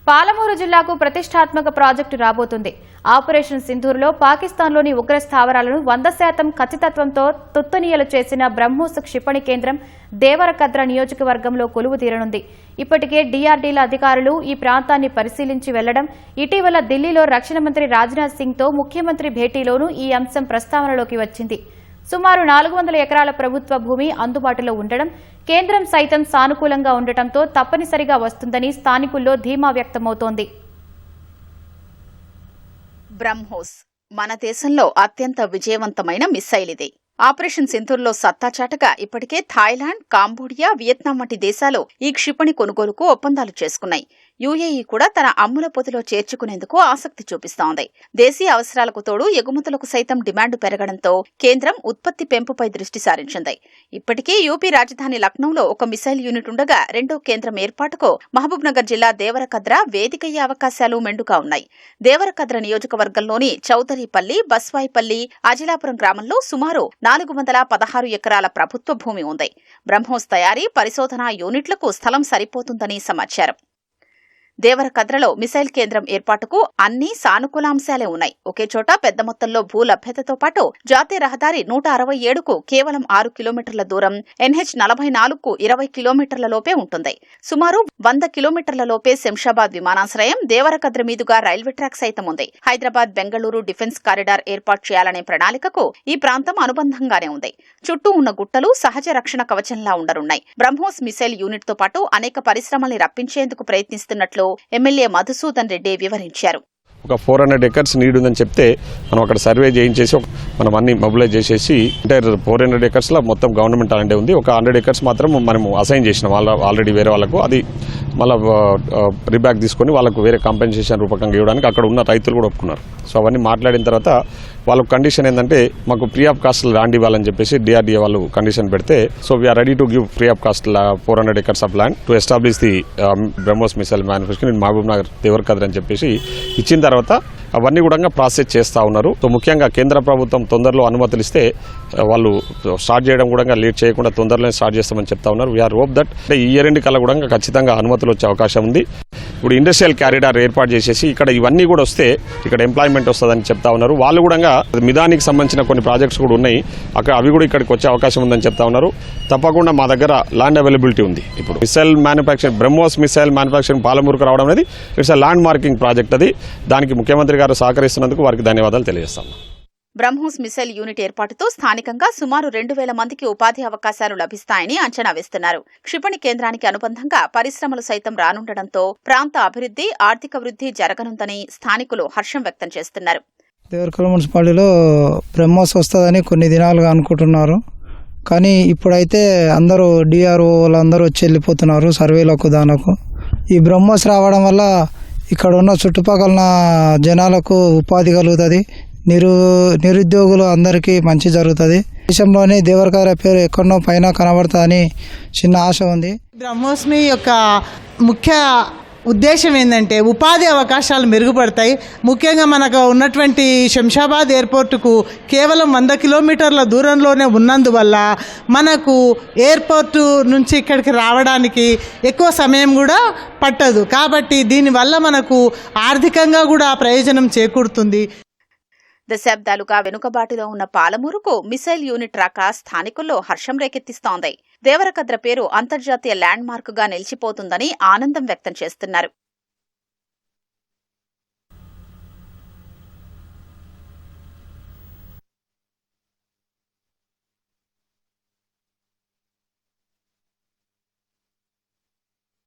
పాలమూరు జిల్లాకు ప్రతిష్టాత్మక ప్రాజెక్టు రాబోతుంది. ఆపరేషన్ సింధూర్లో పాకిస్తాన్లోని ఉగ్ర స్థావరాలను 100% ఖచ్చితత్వంతో తుత్తునియలు చేసిన బ్రహ్మోస్ క్షిపణి కేంద్రం దేవరకద్ర నియోజకవర్గంలో కొలువు తీరనుంది. ఇప్పటికే డీఆర్డీల అధికారులు ఈ ప్రాంతాన్ని పరిశీలించి వెళ్లడం, ఇటీవల ఢిల్లీలో రక్షణ మంత్రి రాజ్నాథ్ సింగ్తో ముఖ్యమంత్రి భేటీలోనూ ఈ అంశం ప్రస్తావనలోకి వచ్చింది. సుమారు 400 ఎకరాల ప్రభుత్వ భూమి అందుబాటులో ఉండడం, కేంద్రం సైతం సానుకూలంగా ఉండటంతో తప్పనిసరిగా వస్తుందని స్థానికుల్లో ధీమా వ్యక్తమవుతోంది. బ్రహ్మోస్ మన దేశంలో అత్యంత విజయవంతమైన మిస్సైల్ ఇది. ఆపరేషన్ సింధూర్లో సత్తాచాటగా ఇప్పటికే థాయిలాండ్, కాంబోడియా, వియత్నాం వంటి దేశాలు ఈ క్షిపణి కొనుగోలుకు ఒప్పందాలు చేసుకున్నాయి. యుఏఈ కూడా తన అమ్ముల పొదిలో చేర్చుకునేందుకు ఆసక్తి చూపిస్తోంది. దేశీయ అవసరాలకు తోడు ఎగుమతులకు సైతం డిమాండ్ పెరగడంతో కేంద్రం ఉత్పత్తి పెంపుపై దృష్టి సారించింది. ఇప్పటికే యూపీ రాజధాని లక్నోలో ఒక మిసైల్ యూనిట్ ఉండగా రెండో కేంద్రం ఏర్పాటుకు మహబూబ్నగర్ జిల్లా దేవరకద్ర వేదికయ్యే అవకాశాలు మెండుగా ఉన్నాయి. దేవరకద్ర నియోజకవర్గంలోని చౌదరిపల్లి, బస్వాయిపల్లి, అజిలాపురం గ్రామంలో సుమారు 416 ఎకరాల ప్రభుత్వ భూమి ఉంది. బ్రహ్మోస్ తయారీ, పరిశోధనా యూనిట్లకు స్థలం సరిపోతుందని సమాచారం. దేవరకద్రలో మిసైల్ కేంద్రం ఏర్పాటుకు అన్ని సానుకూలాంశాలే ఉన్నాయి. ఒకే చోట పెద్ద మొత్తంలో భూ లభ్యతతో పాటు జాతీయ రహదారి 167కు కేవలం 6 కిలోమీటర్ల దూరం, NH-44కు 20 కిలోమీటర్ల లోపే ఉంటుంది. సుమారు 100 కిలోమీటర్ల లోపే శంషాబాద్ విమానాశ్రయం, దేవరకద్ర మీదుగా రైల్వే ట్రాక్ సైతం ఉంది. హైదరాబాద్, బెంగళూరు డిఫెన్స్ కారిడార్ ఏర్పాటు చేయాలనే ప్రణాళికకు ఈ ప్రాంతం అనుబంధంగానే ఉంది. చుట్టూ ఉన్న గుట్టలు సహజ రక్షణ కవచంలా ఉండనున్నాయి. బ్రహ్మోస్ మిసైల్ యూనిట్ తో పాటు అనేక పరిశ్రమల్ని రప్పించేందుకు ప్రయత్నిస్తున్నట్లు ఎమ్మెల్యే మధుసూదన్ రెడ్డి వివరించారు. ఒక 400 ఎకర్స్ నీడ్ ఉందని చెప్తే మనం అక్కడ సర్వే చేయించేసి మనం అన్ని మొబిలైజ్ చేసేసి అంటే 400 ఎకర్స్ లో మొత్తం గవర్నమెంట్ అలాంటి ఉంది. ఒక 100 ఎకర్స్ మాత్రం మనం అసైన్ చేసిన ఆల్రెడీ వేరే వాళ్ళకు, అది మళ్ళీ రీబ్యాక్ తీసుకొని వాళ్ళకు వేరే కాంపెన్సేషన్ రూపకంగా ఇవ్వడానికి అక్కడ ఉన్న రైతులు కూడా ఒప్పుకున్నారు. సో అవన్నీ మాట్లాడిన తర్వాత వాళ్ళకు కండిషన్ ఏంటంటే మాకు ఫ్రీ ఆఫ్ కాస్ట్ ల్యాండ్ ఇవ్వాలని చెప్పేసి డిఆర్డీఏ వాళ్ళు కండిషన్ పెడితే, so we are ready to give free of cost 400 acres of land to establish the BrahMos missile manufacturing in Mahabubnagar Devarakadra అని చెప్పేసి ఇచ్చిన తర్వాత అవన్నీ కూడా ప్రాసెస్ చేస్తా ఉన్నారు. సో ముఖ్యంగా కేంద్ర ప్రభుత్వం తొందరలో అనుమతులు ఇస్తే వాళ్ళు స్టార్ట్ చేయడం కూడా లేట్ చేయకుండా తొందరలోనే స్టార్ట్ చేస్తామని చెప్తా ఉన్నారు. వీఆర్ హోప్ దట్ ఈ ఇయర్ ఎండ్ కల్లా కూడా ఖచ్చితంగా అనుమతులు వచ్చే అవకాశం ఉంది. ఇప్పుడు ఇండస్ట్రియల్ క్యారిడార్ ఏర్పాటు చేసేసి ఇక్కడ ఇవన్నీ కూడా వస్తే ఇక్కడ ఎంప్లాయ్మెంట్ వస్తుందని చెప్తా ఉన్నారు. వాళ్ళు కూడా మిదానికి సంబంధించిన కొన్ని ప్రాజెక్ట్స్ కూడా ఉన్నాయి, అక్కడ అవి కూడా ఇక్కడికి వచ్చే అవకాశం ఉందని చెప్తా ఉన్నారు. తప్పకుండా మా దగ్గర ల్యాండ్ అవైలబిలిటీ ఉంది. ఇప్పుడు missile manufacturing, BrahMos missile manufacturing పాలమూరుకు రావడం అనేది ఇట్స్ ల్యాండ్ మార్కింగ్ ప్రాజెక్ట్. అది దానికి ముఖ్యమంత్రి గారు సహకరిస్తున్నందుకు వారికి ధన్యవాదాలు తెలియజేస్తాను. బ్రహ్మోస్ మిసైల్ యూనిట్ ఏర్పాటుతో స్థానికంగా సుమారు 2000 మందికి ఉపాధి అవకాశాలు లభిస్తాయని అంచనా వేస్తున్నారు. క్షిపణి కేంద్రానికి అనుబంధంగా పరిశ్రమలు సైతం రానుండడంతో ప్రాంత అభివృద్ధి, ఆర్థిక వృద్ధి జరగనుందని స్థానికులు హర్షం వ్యక్తం చేస్తున్నారు. దేవరకద్ర మున్సిపాలిటీలో బ్రహ్మోస్ వస్తుందని కొన్ని దినాలుగా అనుకుంటున్నారు, కానీ ఇప్పుడైతే అందరూ డిఆర్ఓ వాళ్ళందరూ వచ్చి వెళ్ళిపోతున్నారు సర్వేలకు. దానికి ఈ బ్రహ్మోస్ రావడం వల్ల ఇక్కడ ఉన్న చుట్టుపక్కల జనాలకు ఉపాధి కలుగుతుంది, నిరుద్యోగులు అందరికీ మంచి జరుగుతుంది. దేశంలోనే దేవరకద్ర పేరు ఎక్కడో పైన కనబడుతుందని చిన్న ఆశ ఉంది. బ్రహ్మోస్ యొక్క ముఖ్య ఉద్దేశం ఏంటంటే ఉపాధి అవకాశాలు మెరుగుపడతాయి. ముఖ్యంగా మనకు ఉన్నటువంటి శంషాబాద్ ఎయిర్పోర్టుకు కేవలం 100 కిలోమీటర్ల దూరంలోనే ఉన్నందువల్ల మనకు ఎయిర్పోర్టు నుంచి ఇక్కడికి రావడానికి ఎక్కువ సమయం కూడా పట్టదు. కాబట్టి దీనివల్ల మనకు ఆర్థికంగా కూడా ప్రయోజనం చేకూరుతుంది. దశాబ్దాలుగా వెనుకబాటులో ఉన్న పాలమూరుకు మిసైల్ యూనిట్ రాక స్థానికుల్లో హర్షం రేకెత్తిస్తోంది. దేవరకద్ర పేరు అంతర్జాతీయ ల్యాండ్ మార్క్ గా నిలిచిపోతుందని ఆనందం వ్యక్తం చేస్తున్నారు.